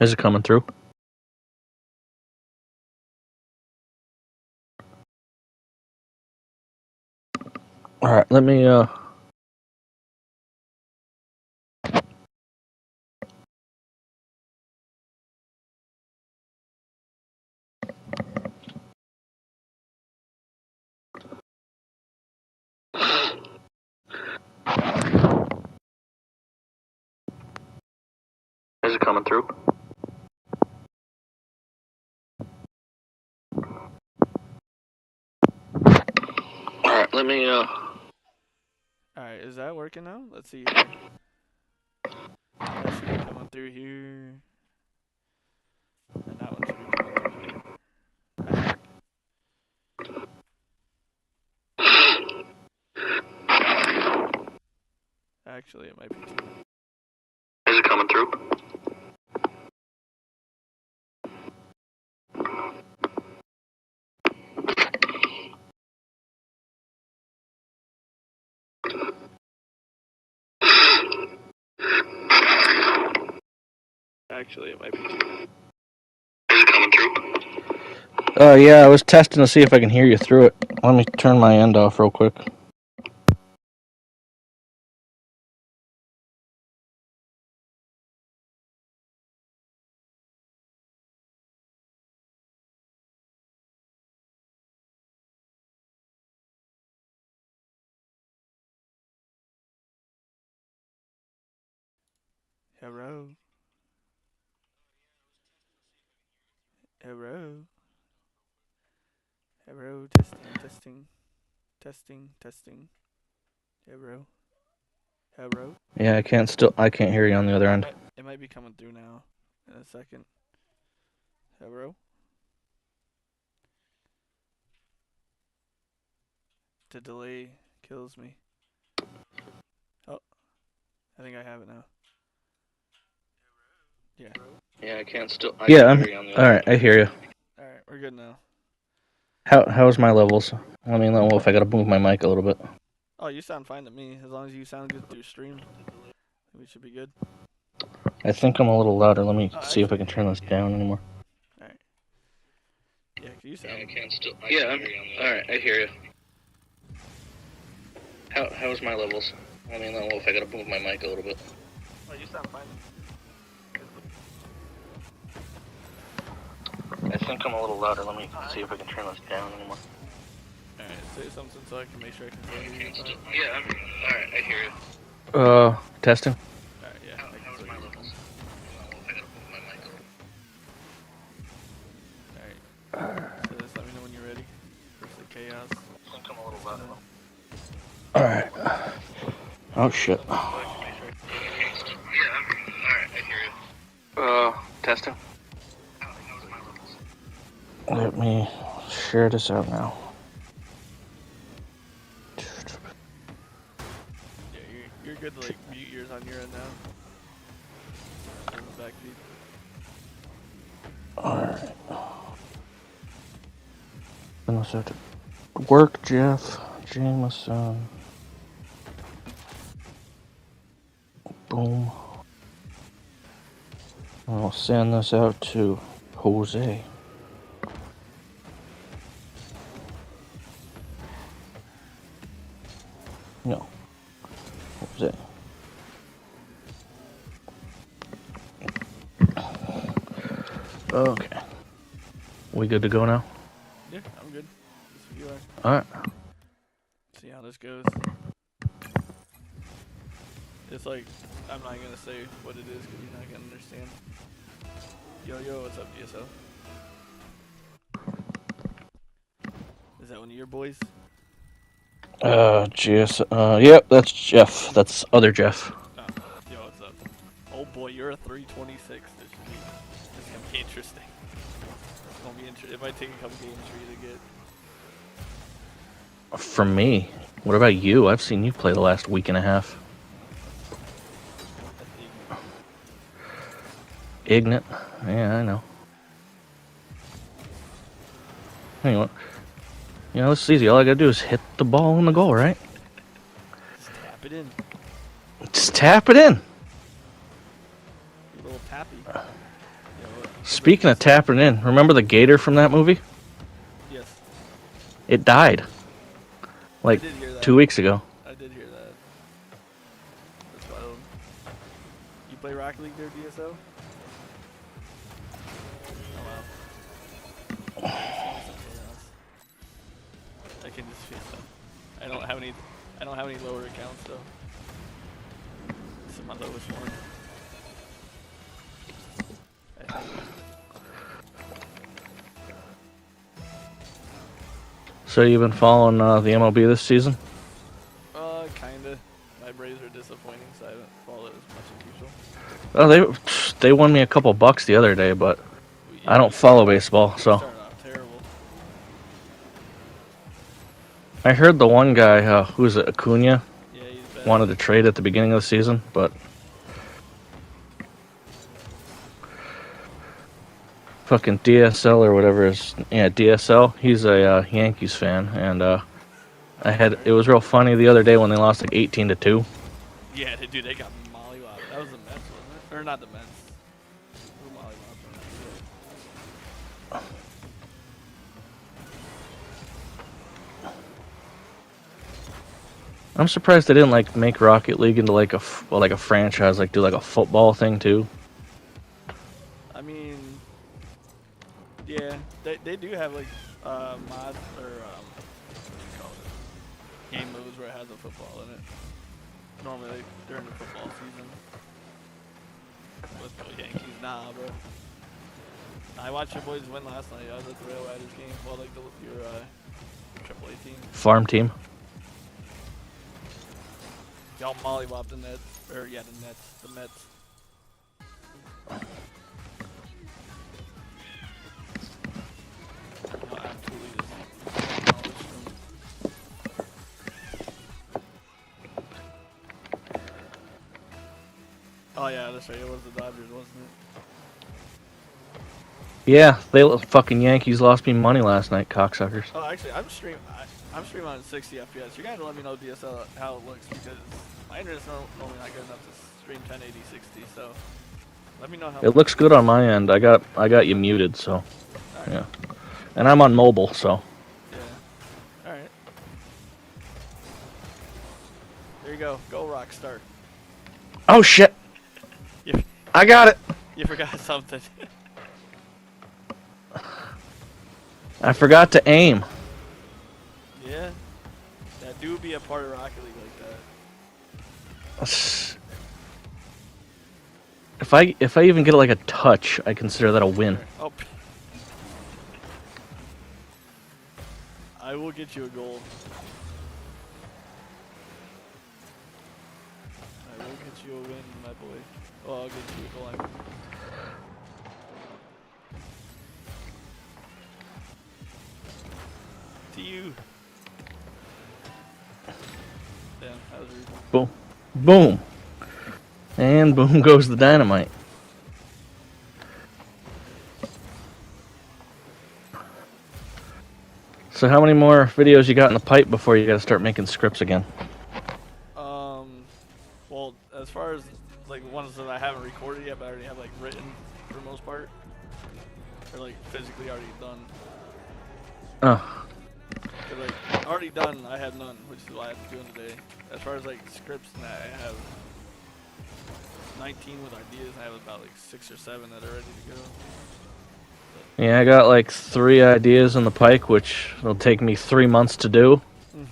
Is it coming through? All right, let me Is it coming through? Alright, let me Alright, is that working now? Let's see here. That should be coming through here. And that one should be coming through here. Actually, it might be too. Is it coming through? Actually, it might be too. Is it coming through? Yeah, I was testing to see if I can hear you through it. Let me turn my end off real quick. Hello. Hello. Hello. Testing. Hello. Hello. Yeah, I can't hear you on the other end. It might be coming through now. In a second. Hello. The delay kills me. Oh, I think I have it now. Yeah. Yeah, I can't hear you on the other end. Alright, I hear you. Alright, we're good now. How's my levels? Let me know if I gotta move my mic a little bit. Oh, you sound fine to me. As long as you sound good through stream, we should be good. I think I'm a little louder. Let me see if I Actually, can turn this down anymore. Alright. Yeah, you sound. Alright, I hear you. How's my levels? Let me know if I gotta move my mic a little bit. Oh, you sound fine. I think I'm a little louder. Let me see if I can turn this down anymore. Alright, say something so I can make sure I can still hear you. Yeah, alright, I hear you. Testing? Alright, yeah. How's my levels? I gotta move my mic a little bit. Alright. So just let me know when you're ready. For the chaos. I think I'm a little louder. Alright. Oh shit. Yeah, alright, I hear you. Testing? Let me share this out now. Yeah, you're good to like mute yours on your end now. On the back feed. Alright. Then I'll start to work, Jeff Jameson. Boom. I'll send this out to Jose. No. Jose. Okay. We good to go now? Yeah, I'm good. Just if you are. Alright. See how this goes. It's like, I'm not gonna say what it is because you're not gonna understand. Yo, what's up, DSO? Is that one of your boys? GS. Yep, that's Jeff. That's other Jeff. Oh, yo, what's up? Oh boy, you're a 326. This is gonna be interesting. It's gonna be interesting. It might take a couple games for you to get. For me, what about you? I've seen you play the last week and a half. Ignite. Yeah, I know. Anyway, you know, it's easy. All I gotta do is hit the ball in the goal, right? Just tap it in. Just tap it in. A little tappy. Yo, Speaking of tapping in, remember the gator from that movie? yes. It died. Like I did hear that. 2 weeks ago. I did hear that. That's wild. You play Rocket League there, DSO? Oh wow. I can just feel that. I don't have any lower accounts though. This is my lowest one. So you've been following the MLB this season? Kinda. My Braves are disappointing, so I haven't followed it as much as usual. Oh, they won me a couple bucks the other day, but Yeah, I don't follow baseball, so. started off terrible. I heard the one guy, who was it, Acuna, Yeah, he's bad. wanted to trade at the beginning of the season, but fucking DSL or whatever is, yeah, DSL. He's a Yankees fan, and it was real funny the other day when they lost like 18-2. Yeah, dude, they got mollywopped. That was the Mets, wasn't it? Or not the Mets. Who mollywopped them? I'm surprised they didn't like make Rocket League into like a franchise, like do like a football thing too. I mean, yeah, they do have like mods or what do you call it? Game modes where it has a football in it. Normally like, during the football season. Let's go Yankees, nah, bro. I watched your boys win last night. I was at the Rail Riders game. Well, like your AAA team. Farm team. Y'all mollywopped the Nets, or yeah, the Mets. No, absolutely just demolished them. Oh yeah, that's right. It was the Dodgers, wasn't it? Yeah, fucking Yankees lost me money last night, cocksuckers. Oh, actually, I'm streaming on 60 FPS. You're gonna have to let me know DSL how it looks because my internet's normally not good enough to stream 1080 60. So let me know how. It looks good on my end. I got you muted, so Right. yeah. And I'm on mobile, so. Yeah. All right. There you go. Go Rockstar. Oh shit! You, I got it. you forgot something. I forgot to aim. Yeah. That do be a part of Rocket League like that. If I even get like a touch, I consider that a win. Oh. I will get you a goal. I will get you a win, my boy. Oh, I'll get you a goal. I mean. To you. Damn, that was rude. Boom, boom, and boom goes the dynamite. So how many more videos you got in the pipe before you got to start making scripts again? Well, as far as like ones that I haven't recorded yet, but I already have like written for the most part, or like physically already done. Oh, Cause like already done, I have none, which is why I have to do them today. As far as like scripts and that, I have 19 with ideas. And I have about like 6 or 7 that are ready to go. yeah, I got like 3 ideas in the pike, which will take me 3 months to do. Yeah,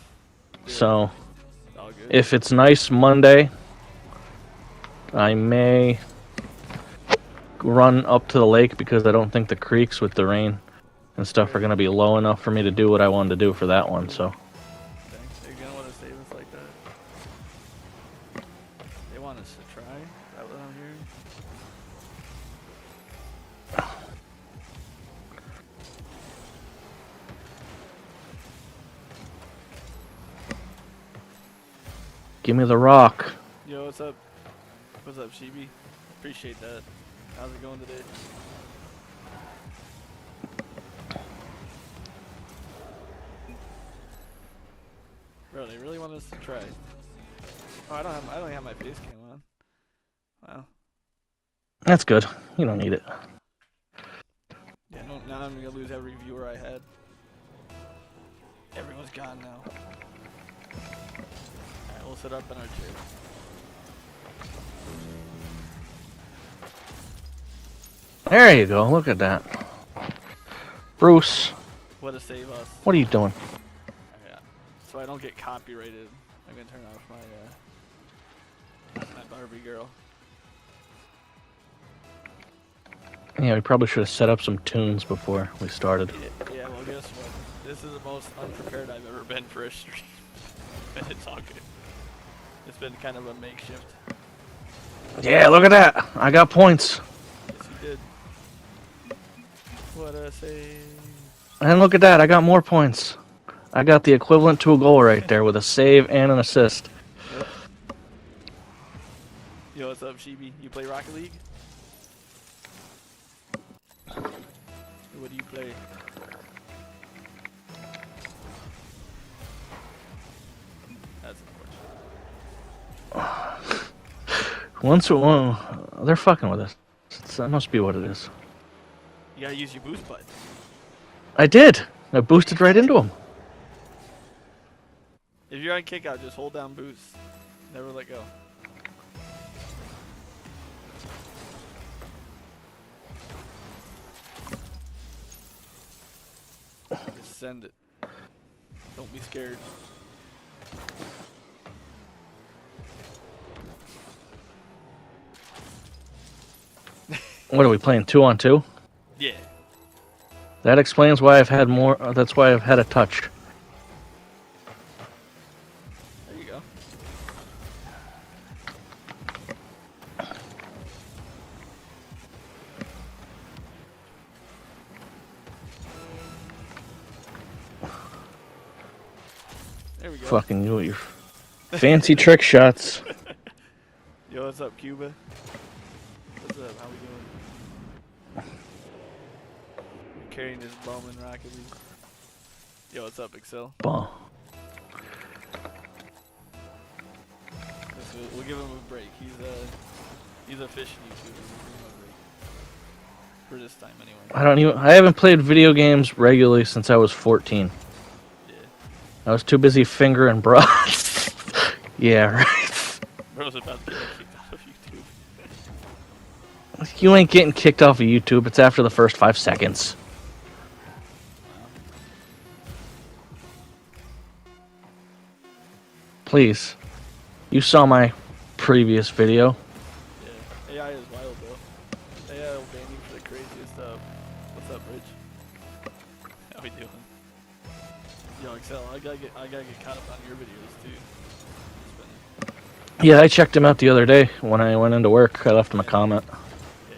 So, all good. if it's nice Monday, I may run up to the lake because I don't think the creeks with the rain and stuff are going to be low enough for me to do what I wanted to do for that one. So, Thanks. Again, what Give me the rock. Yo, what's up? What's up, Shibi? Appreciate that. How's it going today? Bro, they really want us to try. Oh, I don't have my face cam on. Wow. That's good. You don't need it. Yeah, no, now I'm gonna lose every viewer I had. Everyone's gone now. Alright, we'll sit up in our chair. There you go. Look at that. Bruce, What to save us. what are you doing? Yeah. So I don't get copyrighted. I'm gonna turn off my Barbie girl. Yeah, we probably should have set up some tunes before we started. Yeah, well, guess what? This is the most unprepared I've ever been for a stream. But it's all good. It's been kind of a makeshift. Yeah, look at that. I got points. Yes, you did. What a save. And look at that. I got more points. I got the equivalent to a goal right there with a save and an assist. Yep. Yo, what's up, Shibi? You play Rocket League? What do you play? That's unfortunate. They're fucking with us. That must be what it is. You gotta use your boost button. I did. I boosted right into him. If you're on kick out, just hold down boost. Never let go. Just send it. Don't be scared. What are we playing? 2-on-2? Yeah. That explains why I've had more. That's why I've had a touch. There you go. There we go. Fucking you with your fancy trick shots. Yo, what's up, Cuba? What's up? How we doing? Carrying this bum in Rocket League. Yo, what's up, Excel? Ball. We'll give him a break. He's a fishing YouTuber. We'll give him a break. For this time, anyway. I haven't played video games regularly since I was 14. Yeah. I was too busy fingering bras. Yeah, right. Bro's about to get kicked out of YouTube. You ain't getting kicked off of YouTube. It's after the first 5 seconds. Please. You saw my previous video. Yeah, AI is wild, bro. AI will ban you for the craziest stuff. What's up, Rich? How we doing? Yo, Excel, I gotta get caught up on your videos too. Yeah, I checked him out the other day when I went into work. I left him a comment. Yeah,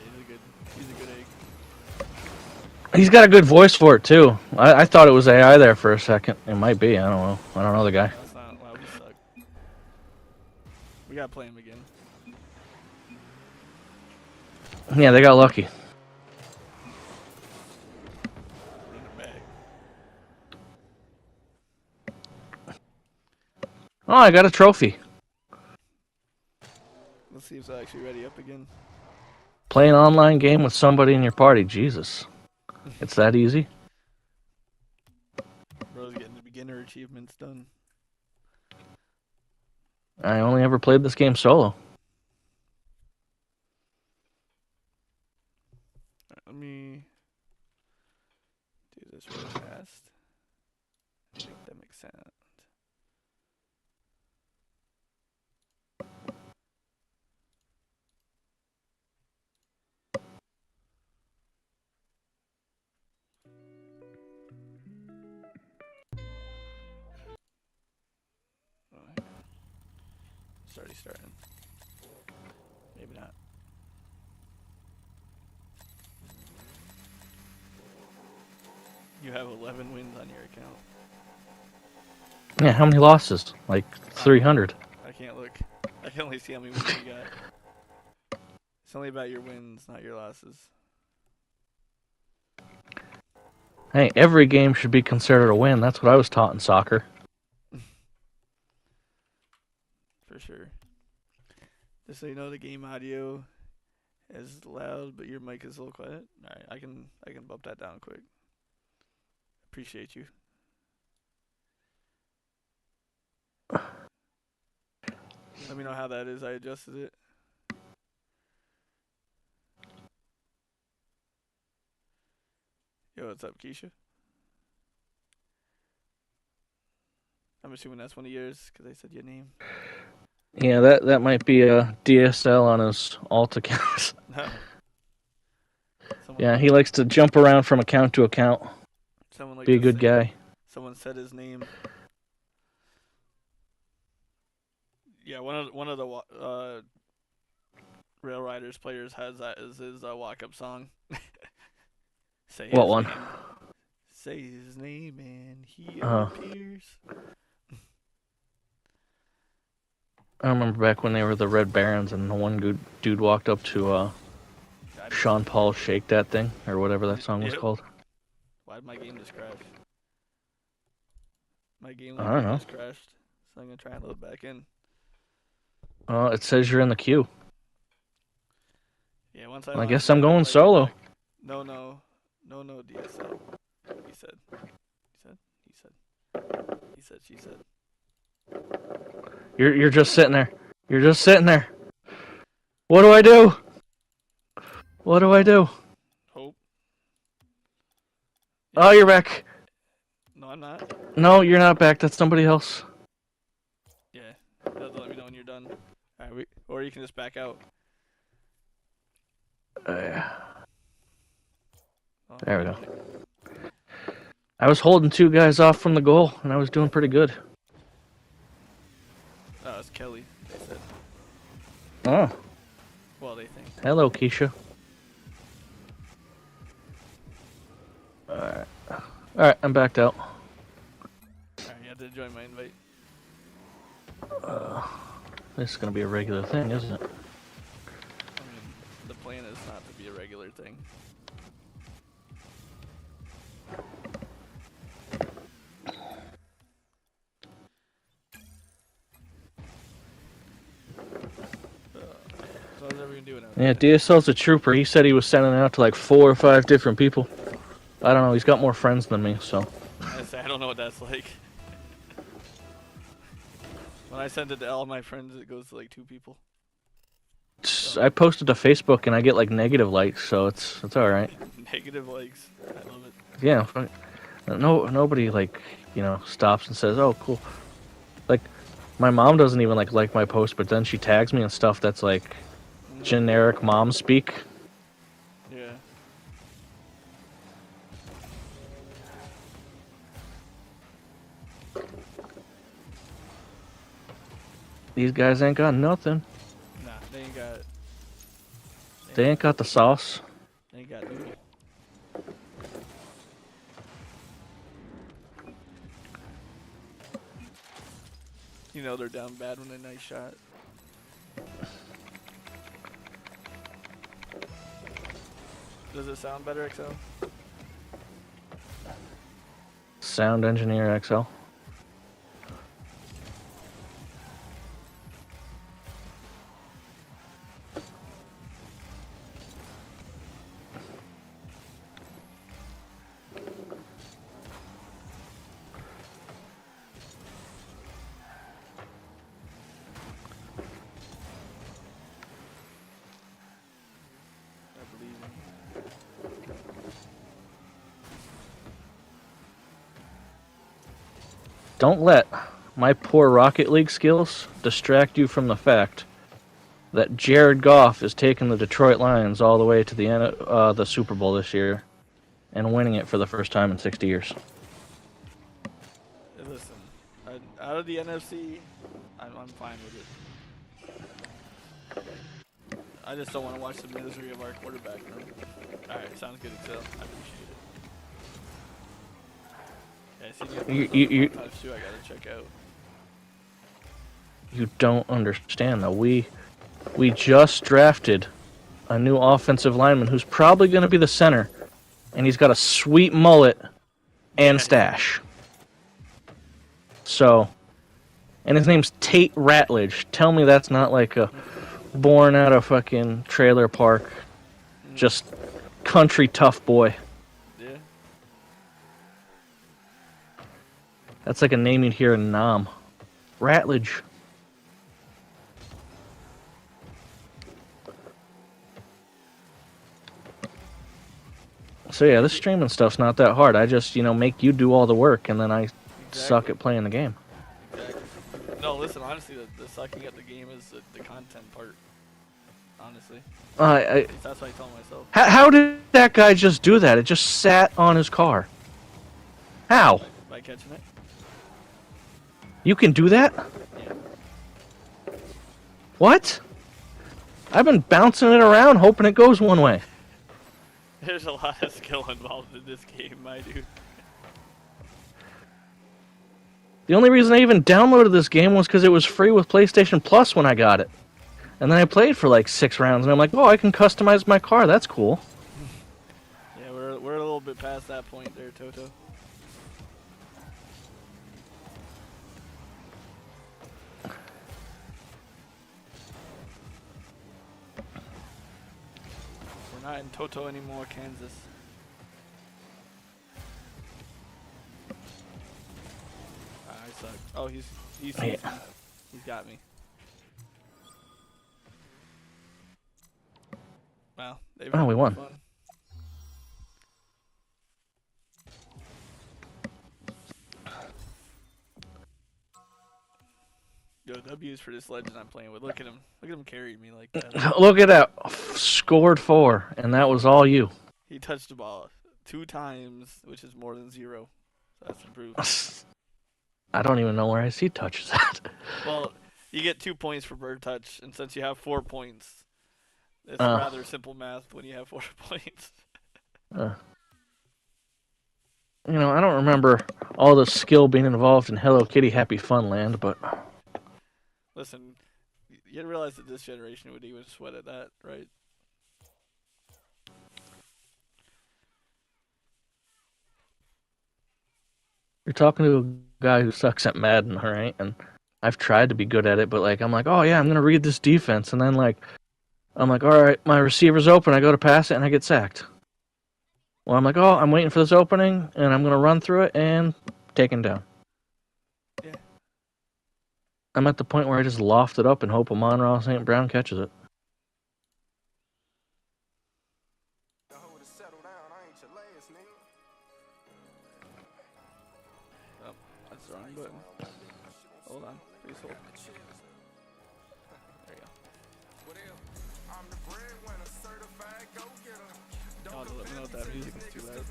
he's a good egg. He's got a good voice for it too. I thought it was AI there for a second. It might be. I don't know. I don't know the guy. That's not. Wow, we suck. We gotta play him again. Yeah, they got lucky. Bring him back. Oh, I got a trophy. Let's see if it's actually ready up again. Play an online game with somebody in your party. Jesus. It's that easy? Bro's getting the beginner achievements done. I only ever played this game solo. Alright, let me do this real fast. Make that make sense. It's already starting. Maybe not. You have 11 wins on your account. Yeah, how many losses? Like 300. I can't look. can only see how many wins you got. It's only about your wins, not your losses. Hey, every game should be considered a win. That's what I was taught in soccer. For sure. Just so you know, the game audio is loud, but your mic is a little quiet. All right, I can bump that down quick. Appreciate you. Let me know how that is. I adjusted it. Yo, what's up, Keisha? I'm assuming that's one of yours because I said your name. Yeah, that might be a DSL on his alt accounts. Yeah, he likes to jump around from account to account. Someone like be a good guy. Someone said his name. Yeah, one of the Rail Riders players has that as his walk-up song. Say What his one? Name. Say his name and he appears. I remember back when they were the Red Barons and the one dude walked up to Sean Paul Shake That Thing, or whatever that song was called. Why did my game just crash? My game I don't know. just crashed, so I'm going to try and load back in. It says you're in the queue. Yeah, once I guess I'm going solo. No, DSL. He said. She said. You're just sitting there. You're just sitting there. What do I do? What do I do? Hope. Oh, you're back. No, I'm not. No, you're not back. That's somebody else. Yeah, you have to let me know when you're done. All right, or you can just back out. There we go. I was holding two guys off from the goal, and I was doing pretty good. Oh, it's Kelly, they said. Oh. Well, they think. Hello, Keisha. Alright, I'm backed out. Alright, you have to join my invite. This is going to be a regular thing, isn't it? I mean, the plan is not to be a regular thing. So how's everyone doing out there? Yeah, DSL's a trooper. He said he was sending it out to like 4 or 5 different people. I don't know, he's got more friends than me, so. I don't know what that's like. When I send it to all my friends, it goes to like 2 people. I posted to Facebook and I get like negative likes, so it's alright. Negative likes. I love it. Yeah, nobody like, stops and says, "Oh, cool." Like, my mom doesn't even like my post, but then she tags me and stuff that's like generic mom speak. Yeah. These guys ain't got nothing. Nah, they ain't got. They ain't got the sauce. They ain't got noodle. You know they're down bad when a nice shot. Does it sound better, XL? Sound Engineer XL. Don't let my poor Rocket League skills distract you from the fact that Jared Goff is taking the Detroit Lions all the way to the end of the Super Bowl this year and winning it for the first time in 60 years. Hey, listen, out of the NFC, I'm fine with it. I just don't want to watch the misery of our quarterback. Alright, sounds good, Excel. I appreciate it. Yeah, I see you have too, I gotta check out. you don't understand though. We just drafted a new offensive lineman who's probably going to be the center, and he's got a sweet mullet and Yeah. stash. So, and his name's Tate Ratledge. Tell me that's not like a born out of fucking trailer park, just country tough boy. Yeah. That's like a name you'd hear in Nam. Ratledge. So yeah, this streaming stuff's not that hard. I just, make you do all the work, and then I suck at playing the game. Exactly. No, listen, honestly, the sucking at the game is the content part. Honestly. At least that's what I tell myself. How did that guy just do that? It just sat on his car. How? By catching it? You can do that? Yeah. What? I've been bouncing it around hoping it goes one way. There's a lot of skill involved in this game, my dude. The only reason I even downloaded this game was because it was free with PlayStation Plus when I got it. And then I played for like 6 rounds, and I'm like, oh, I can customize my car. That's cool. Yeah, we're a little bit past that point there, Toto. We're not in Toto anymore, Kansas. I suck. Oh, he's sees me. He's got me. Wow. Oh, we won. Fun. Yo, W's for this legend I'm playing with. Look at him. Look at him carry me like that. Look at that. Scored 4, and that was all you. He touched the ball 2 times, which is more than 0. So that's improved. I don't even know where I see touches at. Well, you get 2 points for bird touch, and since you have 4 points, it's rather simple math when you have 4 points. I don't remember all the skill being involved in Hello Kitty Happy Fun Land, but... Listen, you realize that this generation would even sweat at that, right? You're talking to a guy who sucks at Madden, right? And I've tried to be good at it, but I'm like, oh yeah, I'm gonna read this defense, and then I'm like, all right, my receiver's open. I go to pass it, and I get sacked. Well, I'm like, oh, I'm waiting for this opening, and I'm gonna run through it and taken down. Yeah. I'm at the point where I just loft it up and hope Amon-Ra St. Brown catches it. Oh, that's the wrong button. Hold on. Please hold. There you go. Oh, let me know if that music is too loud.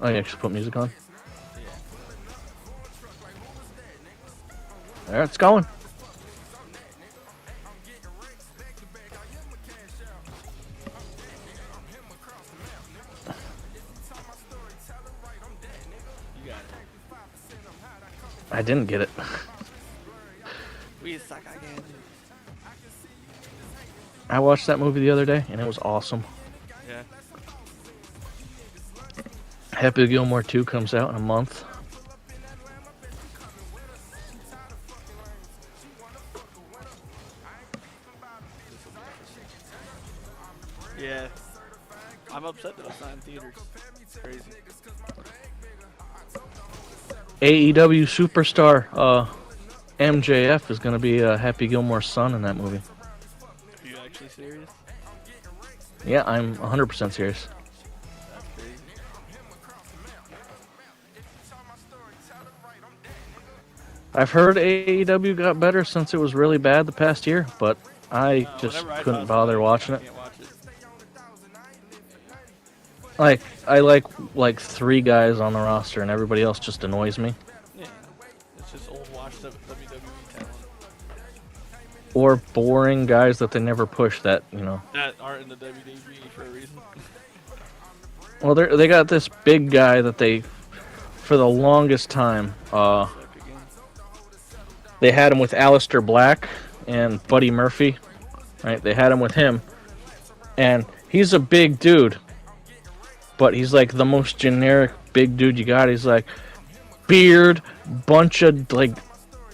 Oh, you actually put music on? There, it's going. You got it. I didn't get it. We suck again. I watched that movie the other day, and it was awesome. Yeah. Happy Gilmore 2 comes out in a month. Yeah. I'm upset that it's not in theaters. It's crazy. AEW superstar MJF is going to be Happy Gilmore's son in that movie. Are you actually serious? Yeah, I'm 100% serious. That's crazy. I've heard AEW got better since it was really bad the past year, but I just couldn't bother watching it. I can't watch it. I like 3 guys on the roster, and everybody else just annoys me. Yeah. It's just old washed up WWE talent. Or boring guys that they never push that. That aren't in the WWE for a reason. Well, they got this big guy that they, for the longest time, They had him with Aleister Black and Buddy Murphy, right? They had him with him, and he's a big dude, but he's like the most generic big dude you got. He's like beard, bunch of like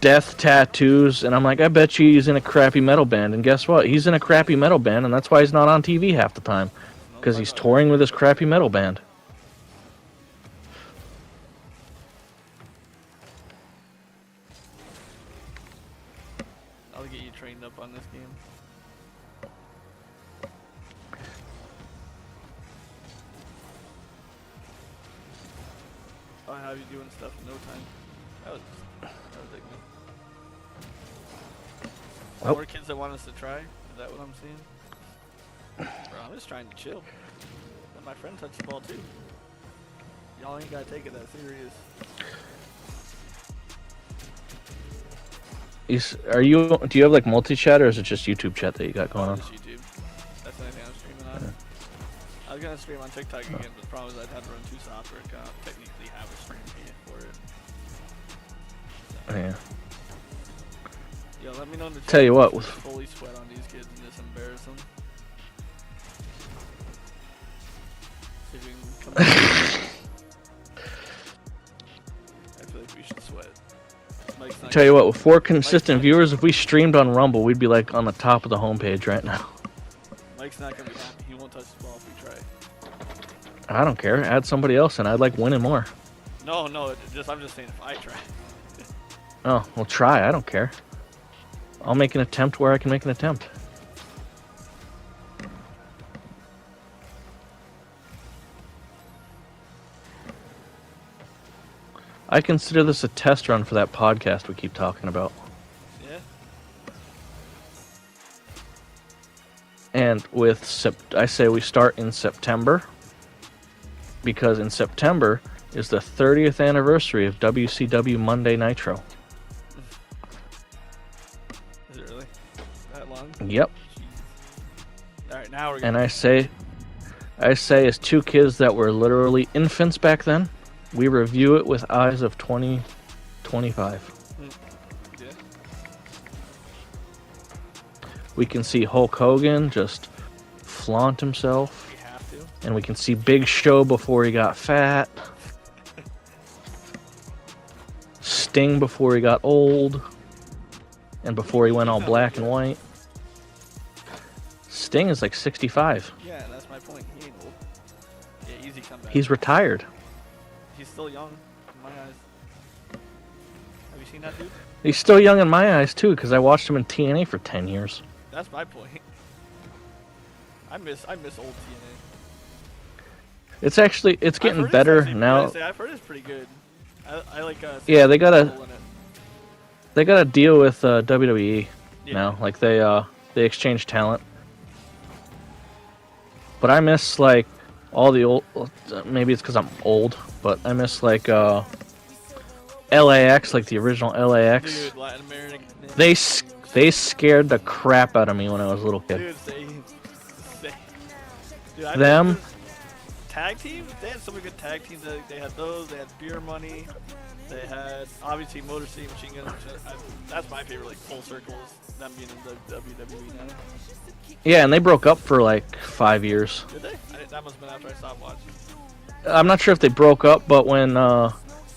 death tattoos, and I'm like, I bet you he's in a crappy metal band. And guess what? He's in a crappy metal band, and that's why he's not on TV half the time, because he's touring with his crappy metal band. I'll get you trained up on this game. I'll have you doing stuff in no time. That was ignorant. Oh. More kids that want us to try? Is that what I'm seeing? Bro, I'm just trying to chill. Let my friend touch the ball too. Y'all ain't gotta take it that serious. Do you have like multi-chat, or is it just YouTube chat that you got going on? Just YouTube. That's the only thing I'm streaming on. Yeah. I was gonna stream on TikTok again, but the problem is I'd have to run 2 software accounts. Technically have a stream here for it. So. Yeah. Yo, let me know in the chat. Tell you what, fully sweat on these kids and just embarrass them. See if we can come I feel like we should sweat. Tell you what, with 4 consistent viewers, if we streamed on Rumble, we'd be like on the top of the homepage right now. Mike's not gonna be happy. He won't touch the ball if we try. I don't care. Add somebody else, and I'd like winning more. No, I'm just saying if I try. Oh, well, try. I don't care. I'll make an attempt where I can make an attempt. I consider this a test run for that podcast we keep talking about. Yeah. And I say we start in September, because in September is the 30th anniversary of WCW Monday Nitro. Is it really that long? Yep. All right, now we're. And I say, as 2 kids that were literally infants back then, we review it with eyes of 20, 25. Yeah. We can see Hulk Hogan just flaunt himself. We have to. And we can see Big Show before he got fat. Sting before he got old. And before he went all black and white. Sting is like 65. Yeah, that's my point. He ain't old. Yeah, easy comeback. He's retired. He's still young in my eyes. Have you seen that dude? He's still young in my eyes too, because I watched him in TNA for 10 years. That's my point. I miss old TNA. It's getting better now. I've heard it's pretty good. I like. Yeah, they got a deal with WWE now. Like they exchange talent. But I miss like all the old. Maybe it's because I'm old, but I miss like LAX, like the original LAX. Dude, Latin American. They scared the crap out of me when I was a little kid. Dude, Them. Tag teams? They had so many good tag teams. They had those. They had Beer Money. They had obviously Motor City Machine Gun. That's my favorite. Like full circles. Them being in the WWE now. Yeah, and they broke up for like 5 years. Did they? That must have been after I stopped watching. I'm not sure if they broke up, but when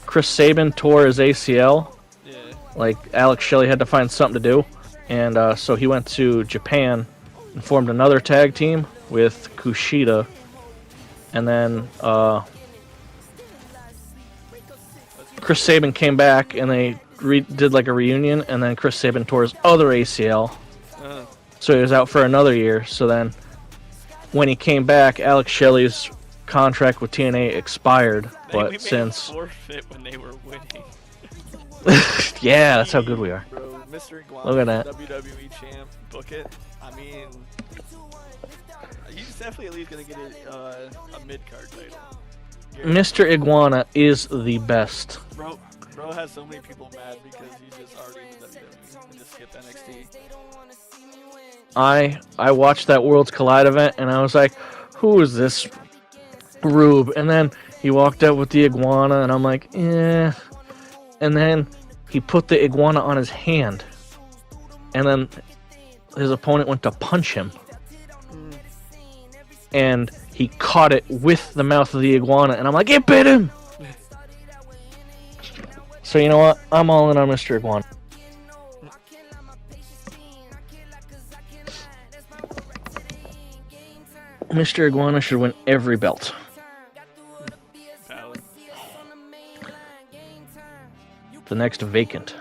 Chris Sabin tore his ACL, like Alex Shelley had to find something to do, and so he went to Japan and formed another tag team with Kushida, and then Chris Sabin came back and they did like a reunion, and then Chris Sabin tore his other ACL, so he was out for another year. So then when he came back, Alex Shelley's contract with TNA expired, but since forfeit when they were winning. yeah, that's how good we are. Bro, Mr. Iguana, look at that. WWE champ, book it. I mean, he's definitely at least gonna get a mid card title. Mr. Iguana is the best. Bro has so many people mad because he's just already in the WWE and just skipped NXT. I watched that Worlds Collide event and I was like, who is this Rube? And then he walked out with the Iguana and I'm like, eh. And then he put the iguana on his hand, and then his opponent went to punch him, and he caught it with the mouth of the iguana, and I'm like, it bit him! So you know what? I'm all in on Mr. Iguana. Mr. Iguana should win every belt. Valid. The next vacant.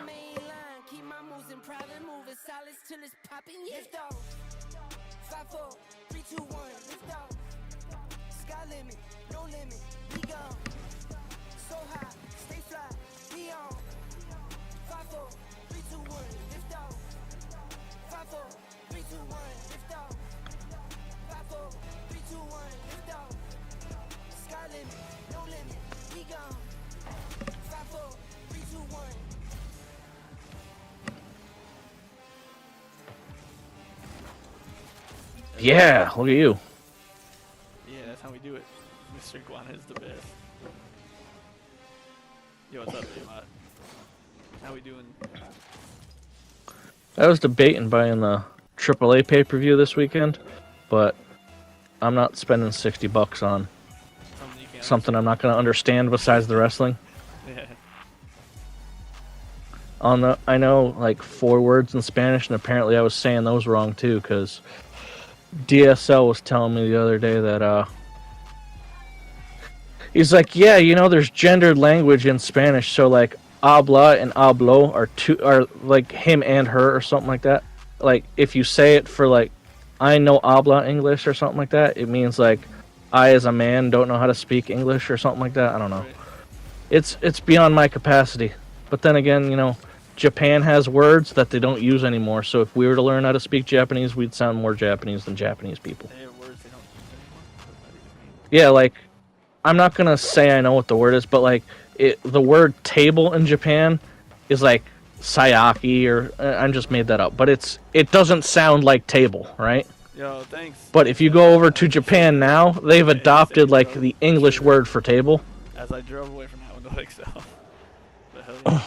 Yeah, look at you. Yeah, that's how we do it. Mr. Iguana is the best. Yo, what's up, J-Mott? How we doing? I was debating buying the AAA pay-per-view this weekend, but I'm not spending $60 on Something you can't something I'm not going to understand besides the wrestling. Yeah. I know like 4 words in Spanish, and apparently I was saying those wrong too, because DSL was telling me the other day that he's like, yeah, you know, there's gendered language in Spanish, so like habla and hablo are like him and her or something like that. Like if you say it for like I know habla English or something like that, it means like I as a man don't know how to speak English or something like that. I don't know. Right. It's beyond my capacity. But then again, you know, Japan has words that they don't use anymore. So if we were to learn how to speak Japanese, we'd sound more Japanese than Japanese people. They have words they don't use anymore. What do you mean? Yeah, like I'm not gonna say I know what the word is, but like the word table in Japan is like sayaki, or I just made that up. But it doesn't sound like table, right? Yo, thanks. But if you go over to Japan now, they've adopted like the English word for table. As I drove away from having to Excel. The hell yeah.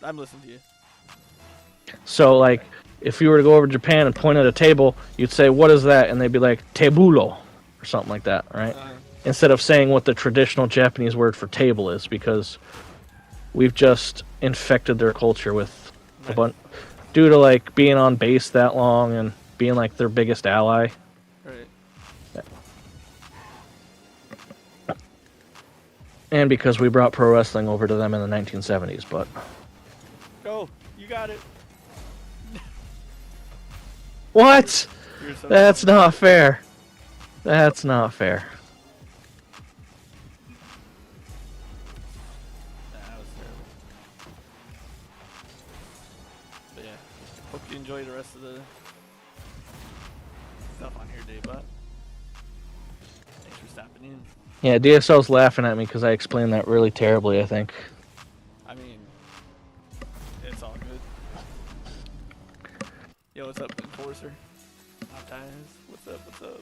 I'm listening to you. So like if you were to go over to Japan and point at a table, you'd say, "What is that?" And they'd be like, "Tebulo," or something like that, right? Instead of saying what the traditional Japanese word for table is, because we've just infected their culture with a bunch, due to like being on base that long and being like their biggest ally. Right. And because we brought pro wrestling over to them in the 1970s, but Go. You got it. what? You're so That's dumb. not fair. That's not fair. That was terrible. But yeah. Hope you enjoy the rest of the stuff on here, Dave. But thanks for stopping in. Yeah, DSL's laughing at me because I explained that really terribly, I think. I mean, it's all good. Yo, what's up, Enforcer? Optimus, what's up, what's up?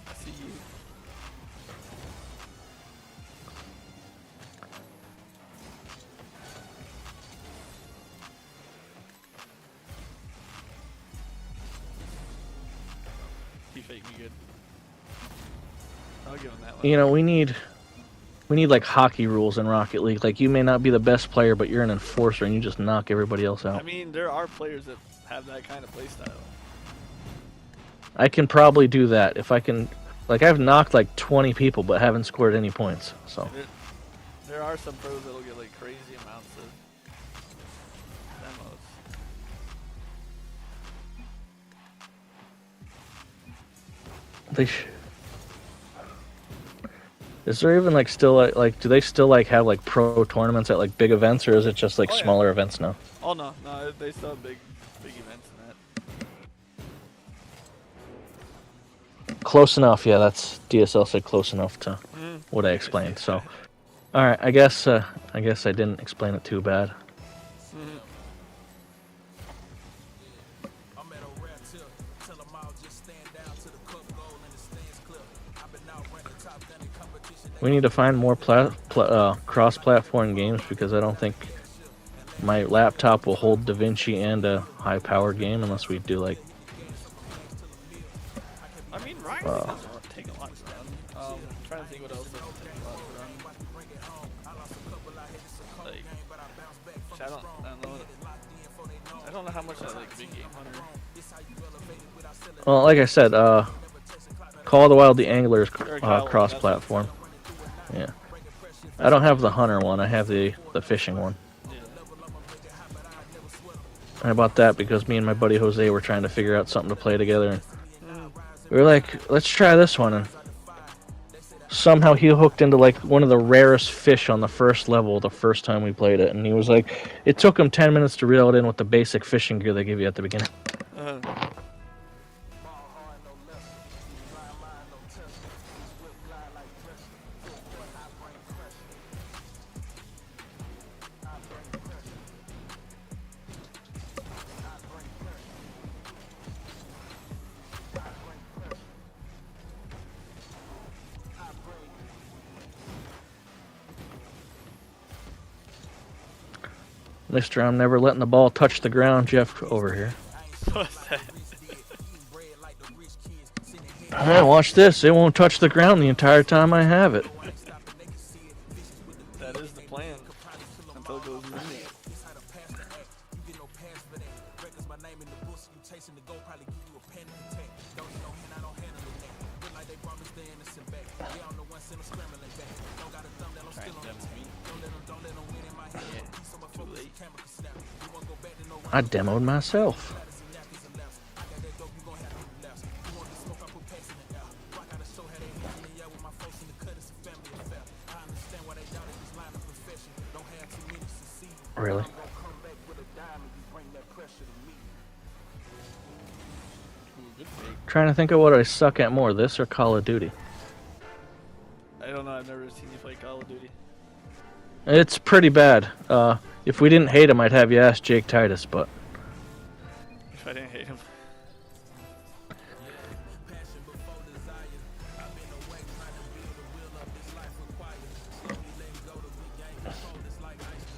I see you. He faked me good. I'll give him that one. You know, we need like hockey rules in Rocket League. Like you may not be the best player, but you're an enforcer and you just knock everybody else out. I mean, there are players that have that kind of play style. I can probably do that if I can. Like I've knocked like 20 people, but haven't scored any points. So There are some pros that'll get like crazy amounts of demos. Is there even like still like do they still like have like pro tournaments at like big events, or is it just like Oh, yeah. smaller events now? Oh no, they still have big events in that. Close enough, yeah. That's DSL said close enough to what I explained. So, all right, I guess I didn't explain it too bad. We need to find more cross-platform games because I don't think my laptop will hold DaVinci and a high-powered game unless we do like. I mean, Rocket League doesn't take a lot to run. I'm trying to think what else doesn't take a lot to run. Like, I don't know how much I like Big Game Hunter. Well, like I said, Call of the Wild, the Angler is cross-platform. Yeah. I don't have the hunter one. I have the fishing one. Yeah. I bought that because me and my buddy Jose were trying to figure out something to play together. And we were like, let's try this one. And somehow he hooked into like one of the rarest fish on the first level the first time we played it. And he was like, it took him 10 minutes to reel it in with the basic fishing gear they give you at the beginning. Mister, I'm never letting the ball touch the ground, Jeff, over here. What's that? Hey, watch this. It won't touch the ground the entire time I have it. That is the plan. Until it goes missing. I demoed myself. Really? Trying to think of what I suck at more, this or Call of Duty. I don't know. I've never seen you play Call of Duty. It's pretty bad. If we didn't hate him, I'd have you ask Jake Titus, but... If I didn't hate him.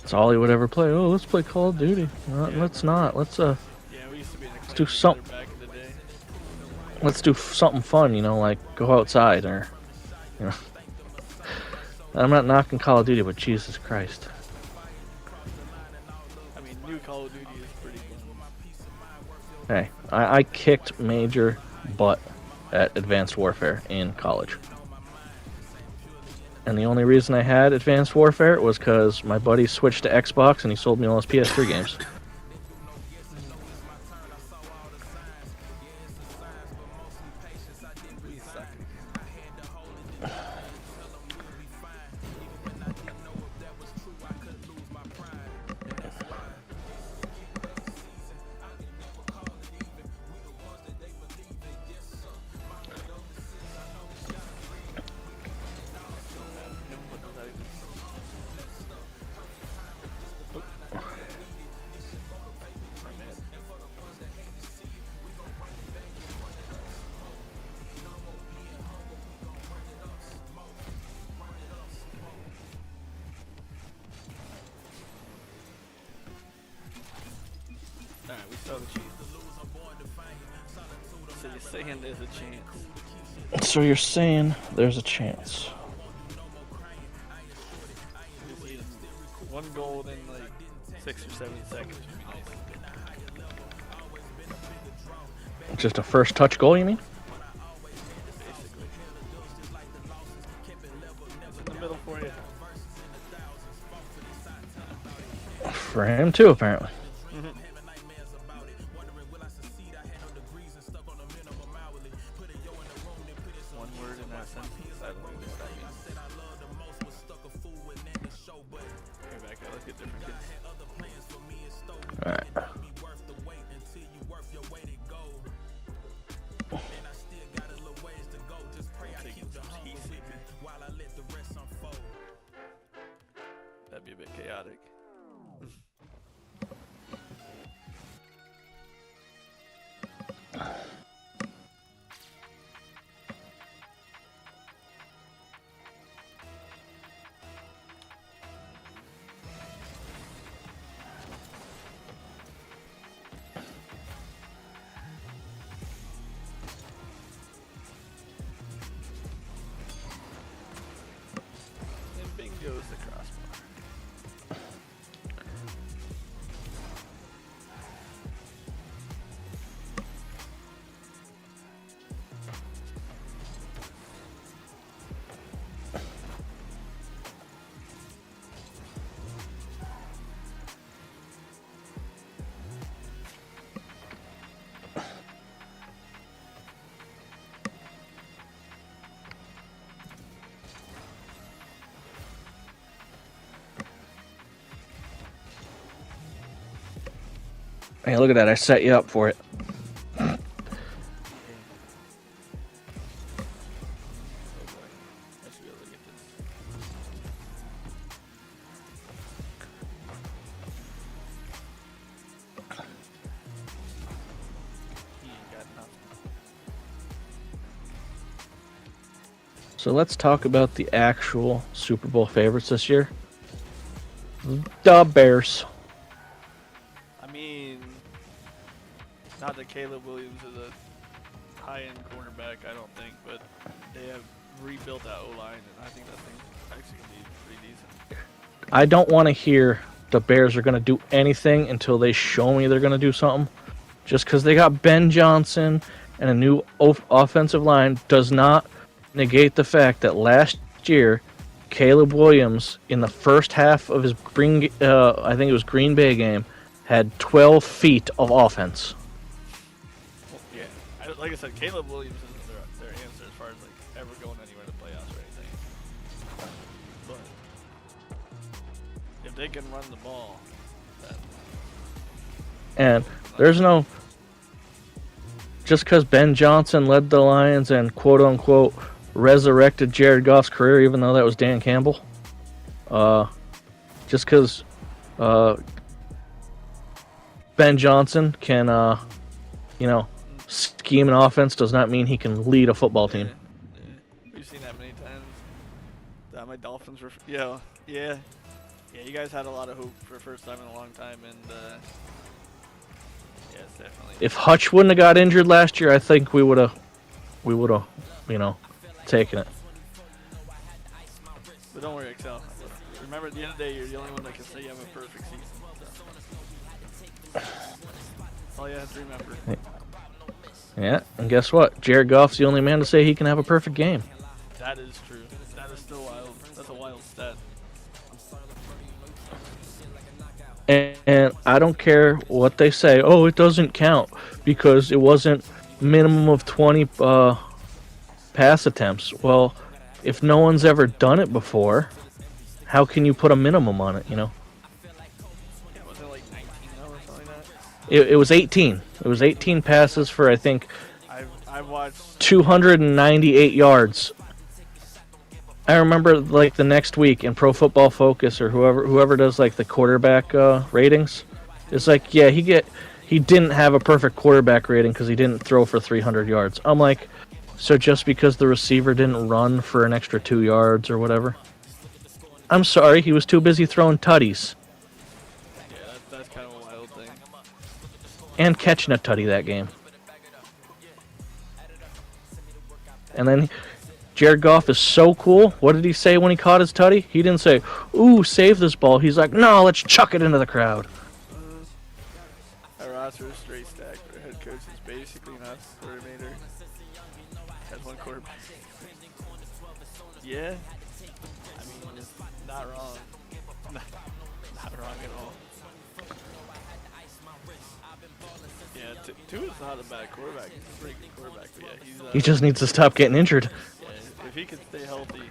That's all he would ever play. Oh, let's play Call of Duty. Let's not. Let's Yeah, we used to be in let's do something. back in the day. Let's do something fun, you know, like go outside or, you know. I'm not knocking Call of Duty, but Jesus Christ. I mean, new Call of Duty is pretty cool. Hey, I kicked major butt at Advanced Warfare in college. And the only reason I had Advanced Warfare was because my buddy switched to Xbox and he sold me all his PS3 games. Alright, we saw the cheese. So you're saying there's a chance. So you're saying there's a chance. One goal in like 6 or 7 seconds would be nice. Just a first touch goal, you mean? Basically. It's in the middle for you. For him too, apparently. One word in that sentence. I don't know what that means. Okay, back up. Let's get different kids. Alright. Taking some heat seeking. That'd be a bit chaotic. Hey, look at that. I set you up for it. Yeah. Oh boy. I should be able to get this. He ain't got nothing. So let's talk about the actual Super Bowl favorites this year. The Bears. I mean, not that Caleb Williams is a high-end cornerback, I don't think, but they have rebuilt that O-line, and I think that thing's actually going to be pretty decent. I don't want to hear the Bears are going to do anything until they show me they're going to do something. Just because they got Ben Johnson and a new offensive line does not negate the fact that last year, Caleb Williams, in the first half of his I think it was Green Bay game, had 12 feet of offense. Well, yeah, like I said, Caleb Williams isn't their answer as far as like ever going anywhere to playoffs or anything. But if they can run the ball, then And there's no... Just because Ben Johnson led the Lions and quote-unquote resurrected Jared Goff's career, even though that was Dan Campbell. Just because Ben Johnson can, scheme an offense does not mean he can lead a football team. yeah. We've seen that many times. My Dolphins were, yeah. You guys had a lot of hope for the first time in a long time, and yes, definitely. If Hutch wouldn't have got injured last year, I think we would have, taken it. But don't worry, Excel. Remember, at the end of the day, you're the only one that can say you have a perfect season. So. That's all you have to remember. Yeah, and guess what? Jared Goff's the only man to say he can have a perfect game. That is true. That is still wild. That's a wild stat. And I don't care what they say. Oh, it doesn't count because it wasn't minimum of 20 pass attempts. Well, if no one's ever done it before, how can you put a minimum on it, Yeah, was it like 19 though or something like that? It was 18. It was 18 passes for, I think, I've watched 298 yards. I remember, like, the next week in Pro Football Focus or whoever does, like, the quarterback ratings, it's like, yeah, he didn't have a perfect quarterback rating because he didn't throw for 300 yards. I'm like, so just because the receiver didn't run for an extra 2 yards or whatever? I'm sorry, he was too busy throwing tutties. yeah, that's kind of a wild thing. And catching a tutty that game. And then Jared Goff is so cool. What did he say when he caught his tutty? He didn't say, ooh, save this ball. He's like, no, let's chuck it into the crowd. Our roster is straight stacked. Our head coach is basically not a coordinator. Has one quarterback. Yeah. I mean, it's not wrong. Not wrong at all. Yeah, Tua's not a bad quarterback. He's a pretty good quarterback, but yeah, he's He just needs to stop getting injured. yeah, if he could stay healthy,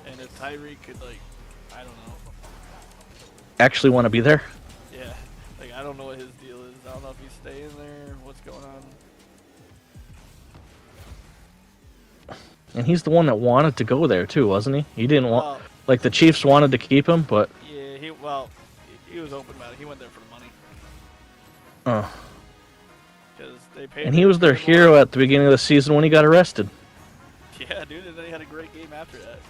and if Tyreek could, like, I don't know. Actually want to be there. Yeah, like, I don't know what his deal is. I don't know if he's staying there, what's going on. And he's the one that wanted to go there, too, wasn't he? He didn't want... Well, Like, the Chiefs wanted to keep him, but... yeah, he was open about it. He went there for the money. Because they paid And he was their hero at the beginning of the season when he got arrested. Yeah, dude, and then he had a great game after that.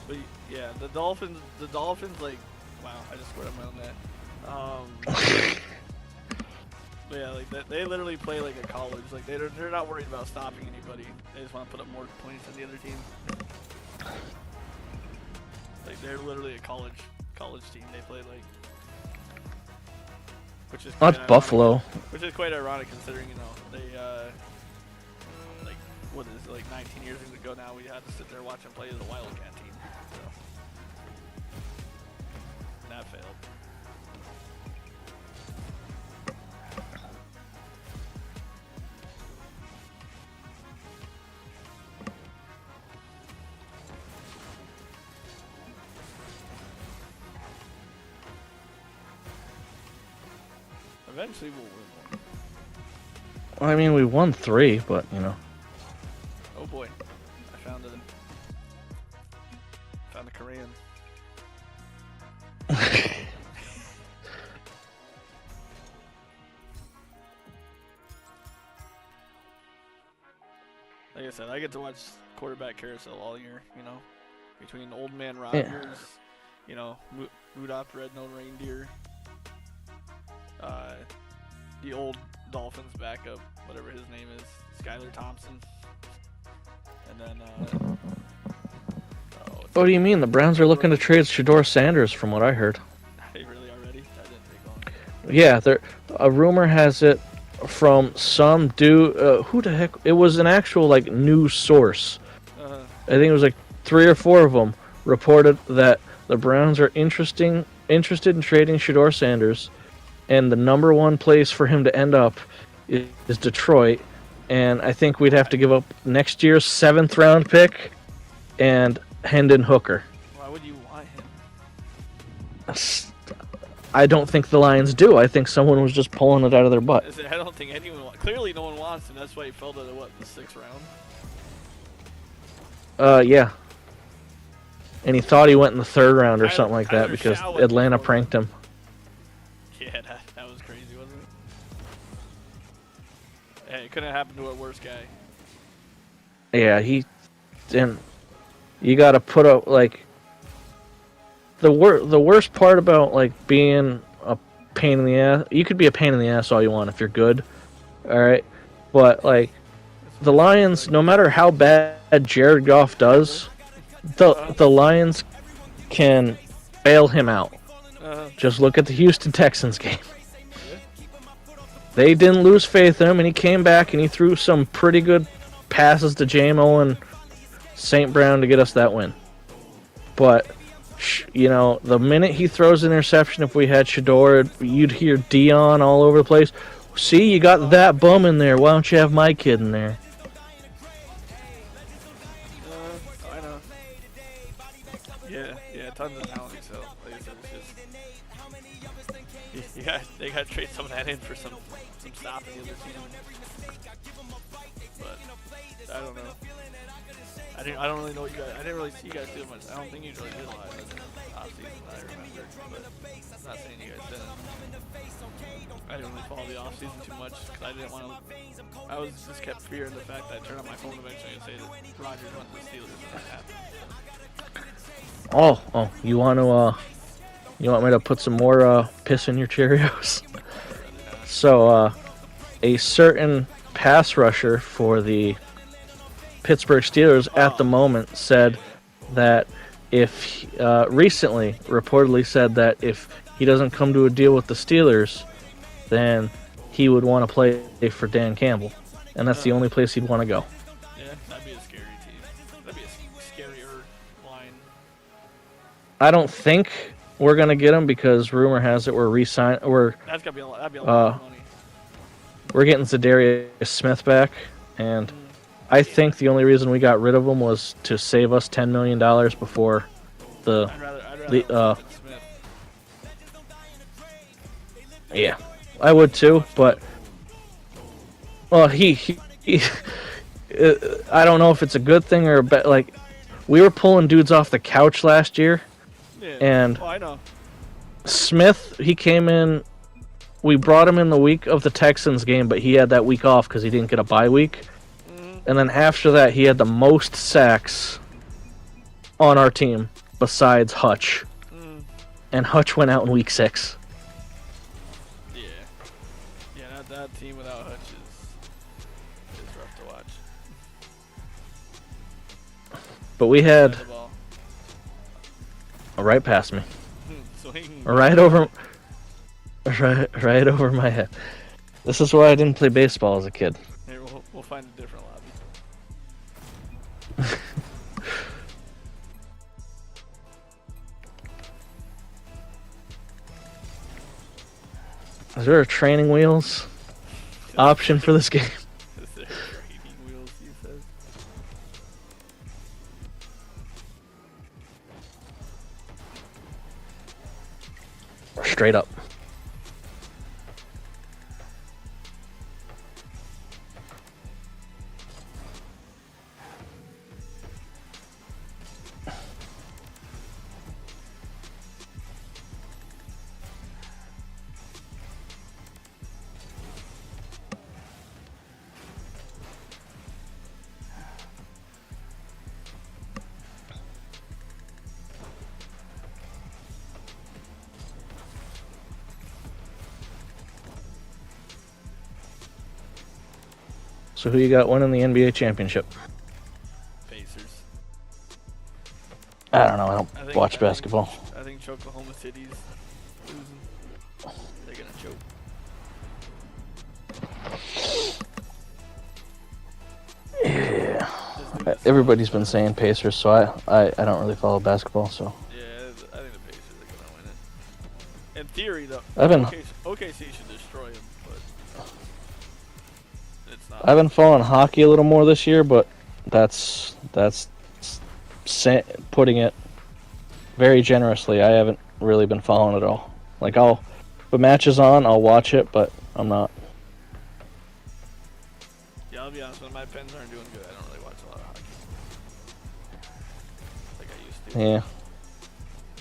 But yeah, the Dolphins, like, wow, I just scored on my own net. But yeah, like they literally play like a college. Like they're not worried about stopping anybody. They just want to put up more points than the other team. Like they're literally a college team. They play like, which is That's Buffalo. Which is quite ironic considering they like what is it, like 19 years ago now we had to sit there watch them play as a Wildcat team. So and that failed. Eventually we'll win one. I mean, we won 3, but you know. Oh boy, I found it. Found a Korean. Like I said, I get to watch quarterback carousel all year. You know, between old man Rodgers, you know, Rudolph the Red-Nosed Reindeer, the old Dolphins backup, whatever his name is, Skylar Thompson, and then. What do you mean? The Browns are looking to trade Shador Sanders, from what I heard. They really already? That didn't take long. Yeah, a rumor has it from some dude. Who the heck? It was an actual like news source. I think it was like 3 or 4 of them reported that the Browns are interested in trading Shador Sanders, and the number 1 place for him to end up is Detroit. And I think we'd have to give up next year's 7th round pick and Hendon Hooker. Why would you want him? I don't think the Lions do. I think someone was just pulling it out of their butt. I don't think anyone. Clearly, no one wants him. That's why he fell to the 6th round. Yeah. And he thought he went in the 3rd round or something like that because Atlanta pranked him. Yeah, that was crazy, wasn't it? Hey, it couldn't happen to a worse guy. Yeah, you got to put up like the worst part about like being a pain in the ass. You could be a pain in the ass all you want if you're good, all right. But like the Lions, no matter how bad Jared Goff does, the Lions can bail him out. Just look at the Houston Texans game. They didn't lose faith in him, and he came back and he threw some pretty good passes to J-Mo and St. Brown to get us that win. But, you know, the minute he throws an interception, if we had Shador, you'd hear Dion all over the place. See, you got that bum in there. Why don't you have my kid in there? I know. Yeah, tons of talent. So, like I said, it's just they got to trade some of that in for some stopping the other team. But I don't know. I don't really know what you guys. I didn't really see you guys do much. I don't think you really did a lot in the offseason. I remember, but I'm not saying you guys didn't. I didn't really follow the offseason too much because I didn't want to. I was just kept fearing the fact that I turned on my phone eventually and say that Rodgers went to the Steelers and that happened. Oh, you want me to put some more piss in your Cheerios? So, a certain pass rusher for the Pittsburgh Steelers at the moment said that if recently reportedly said that if he doesn't come to a deal with the Steelers, then he would want to play for Dan Campbell, and that's the only place he'd want to go. Yeah, that'd be a scary team. That'd be a scarier line. I don't think we're gonna get him because rumor has it we're that'd be a lot of money. We're getting Zadarius Smith back, and I think the only reason we got rid of him was to save us $10 million before the. I'd rather Smith. Yeah, I would too, but well, he I don't know if it's a good thing or a bad. Like, we were pulling dudes off the couch last year, and I know. Smith, he came in. We brought him in the week of the Texans game, but he had that week off because he didn't get a bye week. And then after that, he had the most sacks on our team besides Hutch. And Hutch went out in week 6. Yeah, that team without Hutch is rough to watch. But we had right past me, right over my head. This is why I didn't play baseball as a kid. Here, we'll find a different lobby. Is there a training wheels option for this game? Is there training wheels, you said? Straight up. So who you got winning the NBA championship? Pacers. I don't know. I don't watch basketball. I think Oklahoma City's losing. They're gonna choke. Yeah. Everybody's been saying Pacers, so I don't really follow basketball, so. Yeah, I think the Pacers are gonna win it. In theory, though, OKC should destroy them, but it's not. I've been following hockey a little more this year, but that's putting it very generously. I haven't really been following it all. Like, if a match is on, I'll watch it, but I'm not. Yeah, I'll be honest, when my Pens aren't doing good, I don't really watch a lot of hockey. Like I used to. Yeah.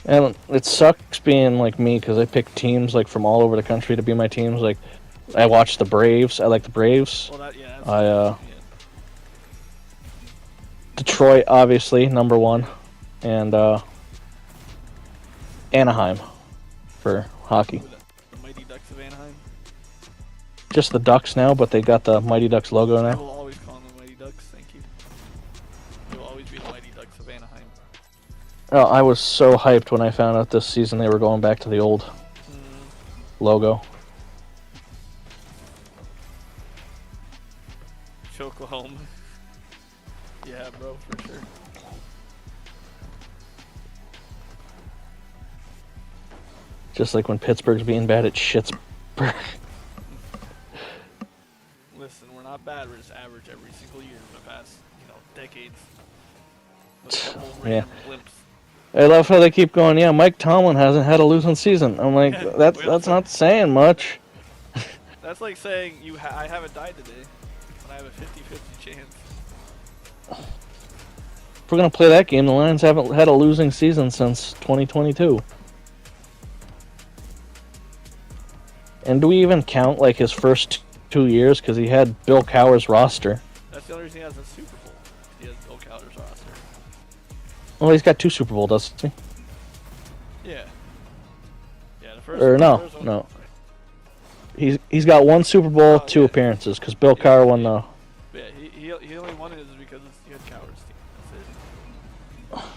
And it sucks being like me, because I pick teams like from all over the country to be my teams. Like, I watch the Braves. I like the Braves. Well, Detroit, obviously, number one. And Anaheim for hockey. The Mighty Ducks of Anaheim. Just the Ducks now, but they got the Mighty Ducks logo I now. will always call them the Mighty Ducks, thank you. They will always be the Mighty Ducks of Anaheim. Oh, I was so hyped when I found out this season they were going back to the old logo. Oklahoma. Yeah, bro, for sure. Just like when Pittsburgh's being bad at Schittsburg. Listen, we're not bad. We're just average every single year in the past, decades. Yeah. I love how they keep going, yeah, Mike Tomlin hasn't had a losing season. I'm like, that's not saying much. That's like saying I haven't died today, when I have a 50-50 chance. If we're going to play that game, the Lions haven't had a losing season since 2022. And do we even count like his first 2 years? Because he had Bill Cowher's roster. That's the only reason he has a Super Bowl. He has Bill Cowher's roster. Well, he's got 2 Super Bowl, doesn't he? Yeah. Yeah, the first. Or no. He's got 1 Super Bowl, 2 appearances, because Bill Cowher won the. Yeah, he only won it because he had Cowher's team. That's it.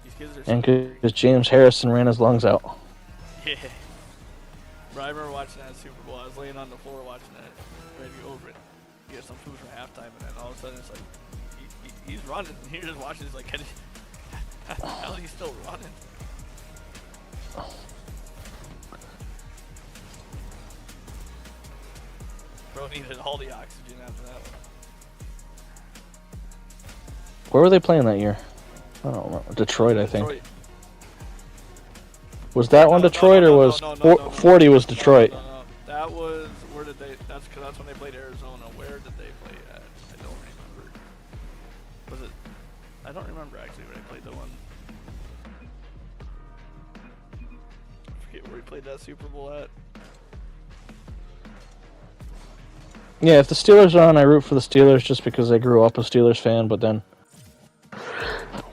These kids are. And because James Harrison ran his lungs out. Yeah. Bro, I remember watching that Super Bowl. I was laying on the floor watching that, ready to go over it. Get some food for halftime, and then all of a sudden it's like he's running. And you're just watching. It's like, how is he still running? Bro needed all the oxygen after that one. Where were they playing that year? I don't know. Detroit, I think. Detroit. Was that one Detroit, or was 40 was Detroit? No. That was, where did they, that's when they played Arizona. Where did they play at? I don't remember. Was it, I don't remember actually where they played the one. I forget where we played that Super Bowl at. Yeah, if the Steelers are on, I root for the Steelers just because I grew up a Steelers fan, but then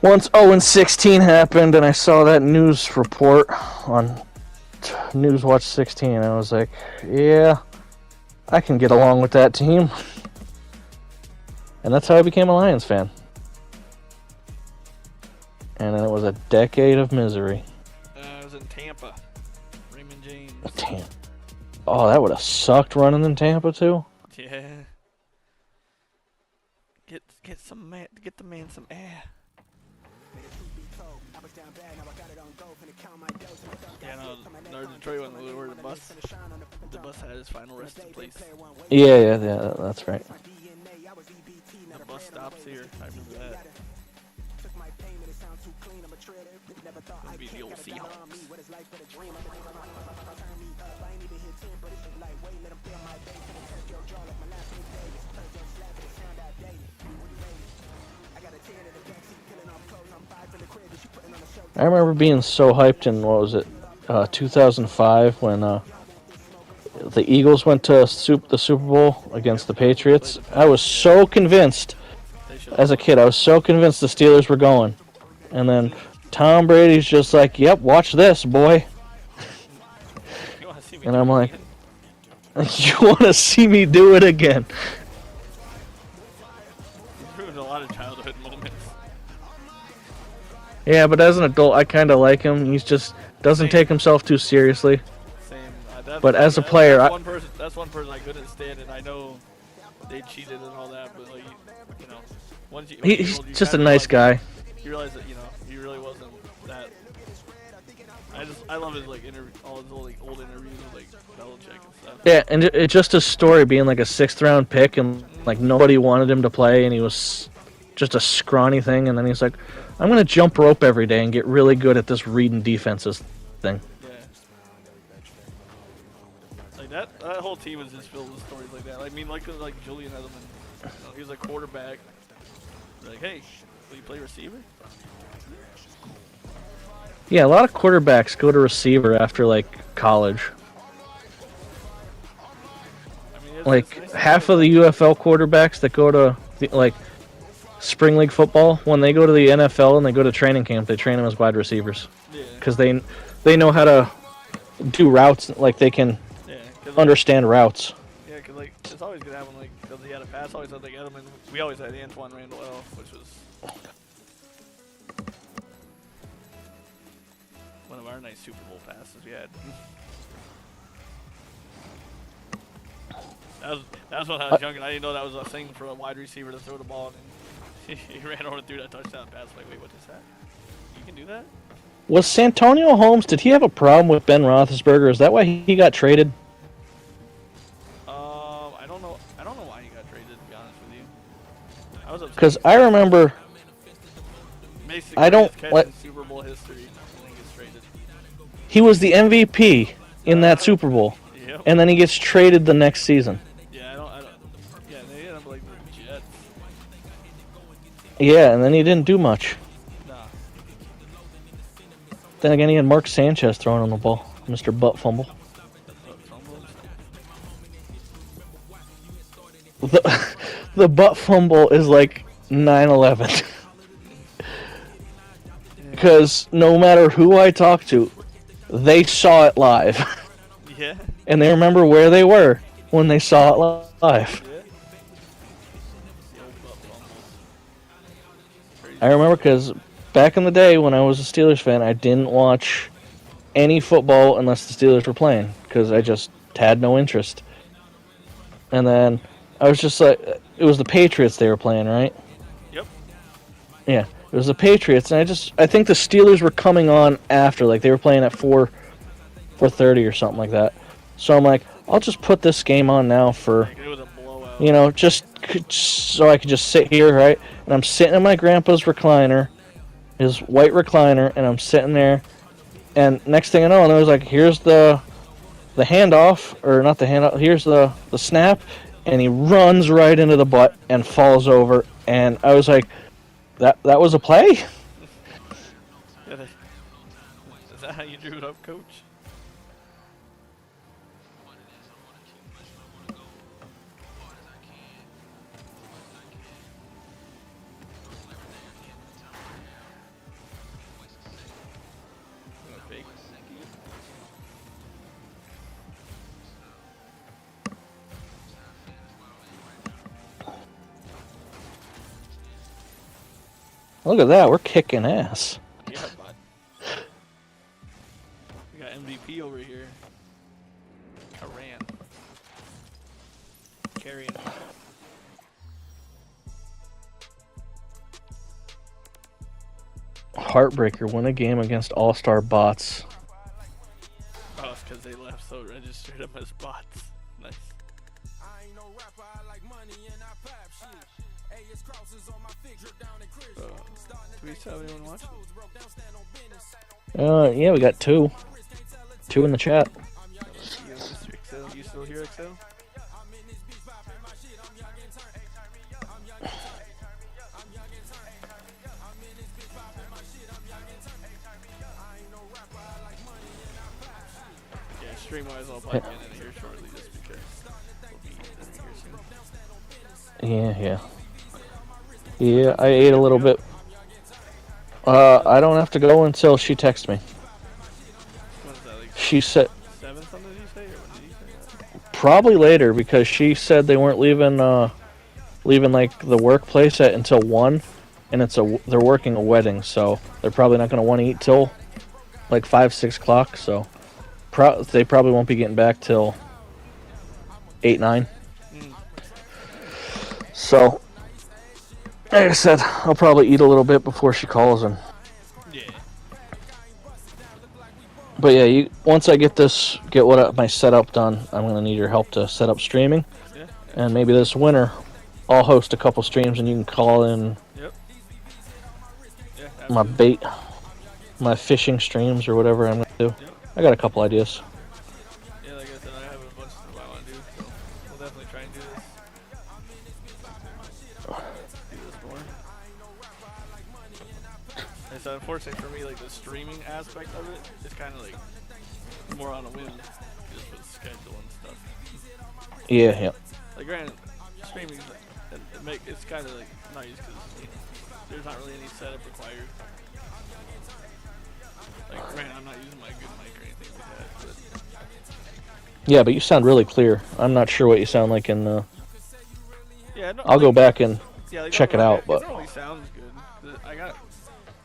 once 0-16 happened and I saw that news report on News Watch 16, I was like, yeah, I can get along with that team. And that's how I became a Lions fan. And then it was a decade of misery. It was in Tampa. Raymond James. Damn. Oh, that would have sucked running in Tampa too. Yeah. Get the man some air. Yeah, no, Detroit went where the bus had his final resting place. Yeah, that's right. The bus stops here. I remember that. It'll be the old Seahawks. I remember being so hyped in, 2005 when the Eagles went to the Super Bowl against the Patriots. I was so convinced, as a kid, I was so convinced the Steelers were going. And then Tom Brady's just like, yep, watch this, boy. And I'm like, you want to see me do it again? Yeah, but as an adult, I kind of like him. He's just doesn't Same. take himself too seriously. Same. But as a player, that's one person. That's one person I couldn't stand, and I know they cheated and all that, but like, you know, when you he's old, you just a kind of nice guy. you realize that he really wasn't that. I love his like all his old interviews with like Belichick and stuff. Yeah, and it's just a story being like a 6th-round pick, and like nobody wanted him to play, and he was just a scrawny thing, and then he's like, I'm gonna jump rope every day and get really good at this reading defenses thing. Yeah. Like that whole team was just filled with stories like that. I mean, like Julian Edelman, he was a quarterback. Like, hey, will you play receiver? Yeah, a lot of quarterbacks go to receiver after like college. I mean, Like nice half of the UFL quarterbacks that go to like spring league football, when they go to the NFL and they go to training camp, they train them as wide receivers because they know how to do routes. Like they can understand routes. Yeah, because like it's always gonna happen. Like because he had a pass, always had like Edelman. We always had Antoine Randall Elf, which was one of our nice Super Bowl passes we had. That was when I was young, and I didn't know that was a thing for a wide receiver to throw the ball. And he ran over and threw that touchdown pass. Like, wait, what is that? You can do that? Was Santonio Holmes? Did he have a problem with Ben Roethlisberger? Is that why he got traded? I don't know. I don't know why he got traded. To be honest with you, I was upset. Because I remember. Basically, I don't let Super Bowl history. And he gets traded. He was the MVP in that Super Bowl, Yep. and then he gets traded the next season. Yeah, I don't. Yeah, they ended up like the Jets. Yeah, and then he didn't do much. Nah. Then again, he had Mark Sanchez throwing on the ball, Mr. Butt Fumble. The butt fumble is like 9/11. Because no matter who I talk to, they saw it live. Yeah. And they remember where they were when they saw it live. Yeah. I remember because back in the day when I was a Steelers fan, I didn't watch any football unless the Steelers were playing because I just had no interest. And then I was just like, it was the Patriots they were playing, right? Yep. Yeah, it was the Patriots, and I think the Steelers were coming on after, like they were playing at 4:30 or something like that. So I'm like, I'll just put this game on now for, It was a blowout. you know, just so I could just sit here, right? And I'm sitting in my grandpa's recliner, his white recliner, and I'm sitting there, and next thing I know, and I was like, here's the handoff, or not the handoff, here's the snap, and he runs right into the butt and falls over, and I was like, that was a play? Yeah, is that how you drew it up, Coach? Look at that, we're kicking ass. Yeah, bud. We got MVP over here. Iran. Carrying. Heartbreaker, win a game against all-star bots. Oh, it's because they left, so it registered them as bots. Nice. Do we still have anyone watching? Yeah, we got two in the chat. You, Mr. Excel, you still here, Excel? Yeah, stream-wise, I'll probably get in here shortly just because we'll be in here soon. Yeah. Yeah, I ate a little bit. I don't have to go until she texts me. What is that, like She said 7 something did you say, or when did you say that? probably later because she said they weren't leaving like the workplace until 1, and they're working a wedding, so they're probably not going to want to eat till like 5, 6 o'clock. So they probably won't be getting back till 8, 9. Mm. So, like I said, I'll probably eat a little bit before she calls and. Yeah. But yeah, once I get my setup done, I'm gonna need your help to set up streaming, Yeah. and maybe this winter, I'll host a couple streams and you can call in. Yep. Yeah. My Absolutely. my fishing streams or whatever I'm gonna do. Yep. I got a couple ideas. Yeah, like I said, I have a bunch of stuff I want to do, so we'll definitely try and do this. Do this more. And so unfortunately for me, like the streaming aspect of it is kind of like more on a whim, just with schedule and stuff. Yeah. Like granted, streaming it's kind of like nice because there's not really any setup required. Like granted, I'm not using my good mic or anything like that, but Yeah, but you sound really clear. I'm not sure what you sound like in the. yeah, no, I'll go back and like, check it out, but it normally sounds good. I got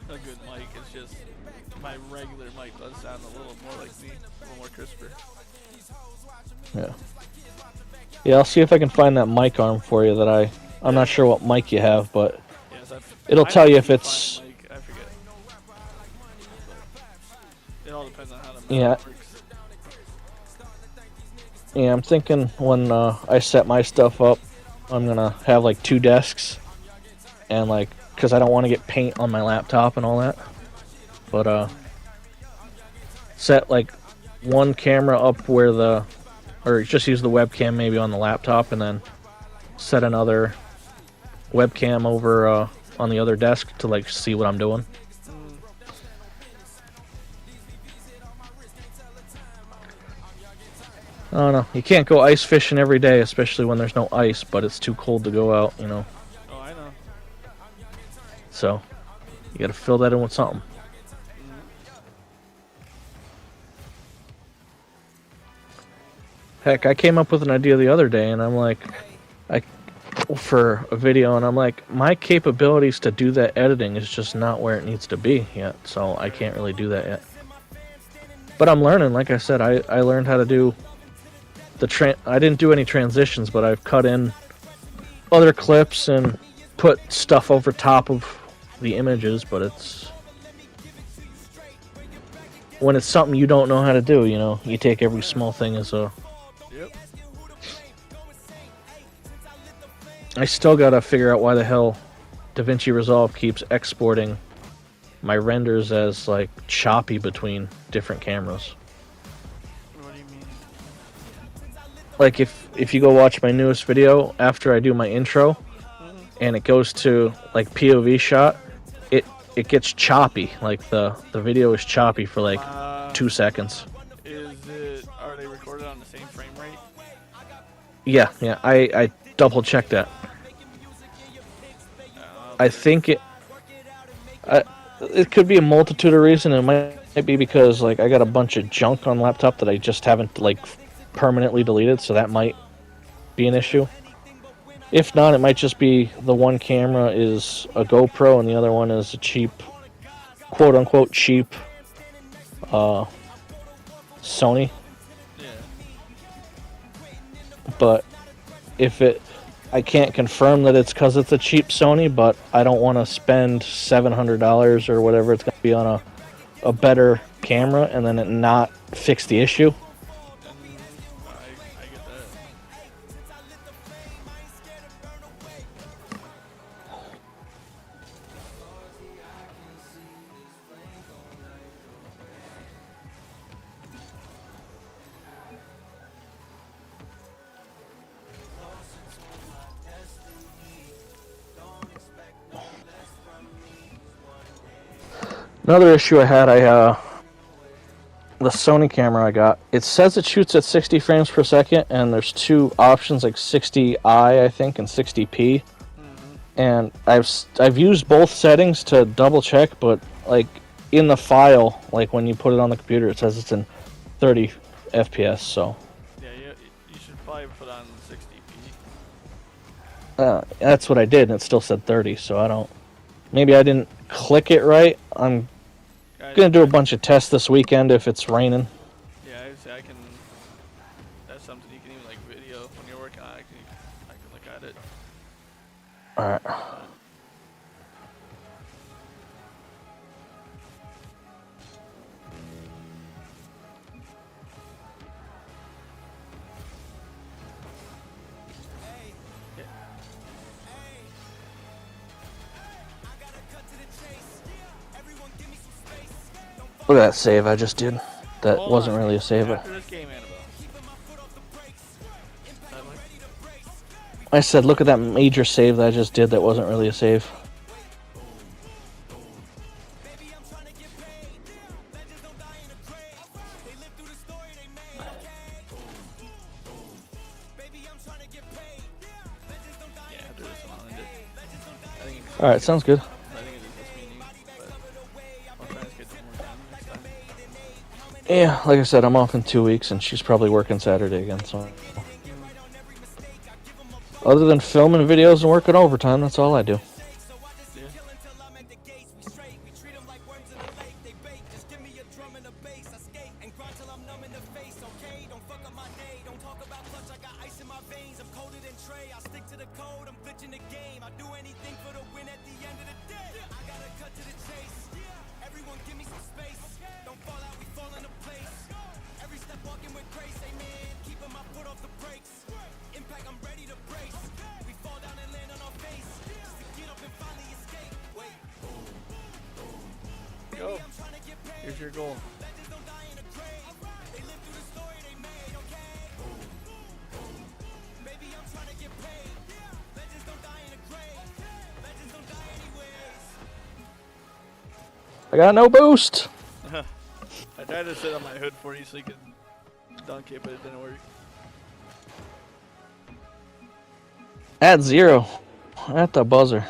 a good mic. It's just my regular mic does sound a little more like me, a little more crisper. yeah. Yeah, I'll see if I can find that mic arm for you. I'm not sure what mic you have, but Yes, it'll tell you if it's. I forget. But it all depends on how the Yeah. works. Yeah, I'm thinking when I set my stuff up, I'm gonna have like 2 desks, and like, cause I don't want to get paint on my laptop and all that. But set like one camera up or just use the webcam maybe on the laptop, and then set another webcam over on the other desk to like see what I'm doing. I don't know. You can't go ice fishing every day, especially when there's no ice, but it's too cold to go out, you know. Oh, I know. So, you gotta fill that in with something. Heck, I came up with an idea the other day, and I'm like, for a video, and I'm like, my capabilities to do that editing is just not where it needs to be yet, so I can't really do that yet. But I'm learning. Like I said, I learned how to do I didn't do any transitions, but I've cut in other clips and put stuff over top of the images, but when it's something you don't know how to do, you know, you take every small thing as a. Yep. I still gotta figure out why the hell DaVinci Resolve keeps exporting my renders as like choppy between different cameras. What do you mean? Like if you go watch my newest video after I do my intro, and it goes to like POV shot, it gets choppy. Like the video is choppy for like 2 seconds. Are they recorded on the same frame rate? Yeah. I double checked that. I think it could be a multitude of reasons. It might be because like I got a bunch of junk on laptop that I just haven't like permanently deleted, so that might be an issue. If not, it might just be the one camera is a GoPro and the other one is a cheap, quote unquote cheap, Sony. Yeah. But I can't confirm that it's because it's a cheap Sony, but I don't want to spend $700 or whatever it's going to be on a better camera and then it not fix the issue. I get that. Another issue I had, the Sony camera I got, it says it shoots at 60 frames per second, and there's 2 options, like 60i, I think, and 60p. And I've used both settings to double check, but like in the file, like when you put it on the computer, it says it's in 30 FPS. So Yeah, you should probably put on 60p. that's what I did, and it still said 30. So I don't. Maybe I didn't click it right. I'm gonna do a bunch of tests this weekend if it's raining. Yeah, I say I can. That's something you can even like video when you're working on. I can look at it. All right. Look at that save I just did. That Hold wasn't on. really a save. After this game, Annabelle. I said, look at that major save that I just did. That wasn't really a save. All right, sounds good. Yeah, like I said, I'm off in 2 weeks, and she's probably working Saturday again. So, other than filming videos and working overtime, that's all I do. Go. Here's your goal. I got no boost. I tried to sit on my hood for you so you could dunk it, but it didn't work. At 0. At the buzzer.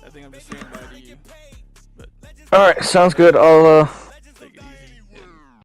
I think I'm just saying bye to you. All right, sounds good. I'll